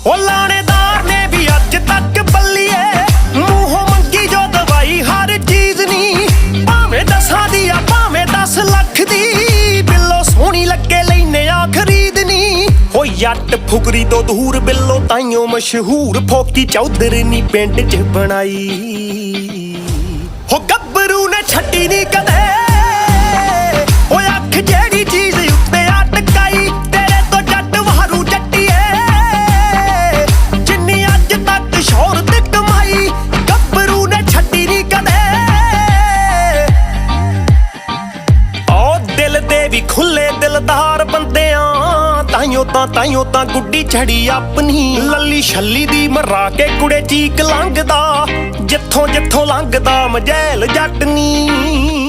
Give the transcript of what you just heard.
ਉਹ ਲਾਣੇਦਾਰ ਨੇ ਵੀ ਅੱਜ ਤੱਕ ਬੱਲੀਏ ਮੂੰਹੋਂ ਮੰਗੀ ਜੋ ਦਵਾਈ ਹਰ ਚੀਜ਼ ਨੀ। ਭਾਵੇਂ 10 ਦੀ ਆ ਭਾਵੇਂ 10 ਲੱਖ ਦੀ, ਬਿੱਲੋ ਸੋਹਣੀ ਲੱਗੇ ਲੈਨੇ ਆ ਖਰੀਦਨੀ। ਹੋ ਜੱਟ ਫੁਕਰੀ ਤੋਂ ਦੂਰ ਬਿੱਲੋ ਤਾਈਓ ਮਸ਼ਹੂਰ, ਫੋਕੀ ਚੌਧਰ ਨੀ ਪਿੰਡ 'ਚ ਬਣਾਈ। ਹੋ ਗੱਭਰੂ ਨੇ ਛੱਡੀ ਨੀ ਕਦੇ ਓਏ ਅੱਖ ਜਿਹੜੀ ਚੀਜ਼ ਉੱਤੇ ਅਟਕਾਈ। ਤੇਰੇ ਤੋਂ ਜੱਟ ਵਾਰੂ ਜੱਟੀਏ ਜਿੰਨੀ ਅੱਜ ਤੱਕ ਸ਼ੋਹਰਤ ਕਮਾਈ। ਗੱਭਰੂ ਨੇ ਛੱਡੀ ਨੀ ਕਦੇ ਓ ਦਿਲ ਦੇ ਵੀ ਖੁੱਲੇ ਦਿਲਦਾਰ ਬੰਦਿਆਂ, ਤਾਈਓ ਤਾਂ ਗੁੱਡੀ ਛੜੀ ਆਪਣੀ। ਲੱਲੀ ਛੱਲੀ ਦੀ ਮਰਾ ਕੇ ਕੁੜੇ ਚੀਕ ਲੰਘਦਾ, ਜਿੱਥੋਂ ਲੰਘਦਾ ਮਜੈਲ ਜੱਟ ਨੀ।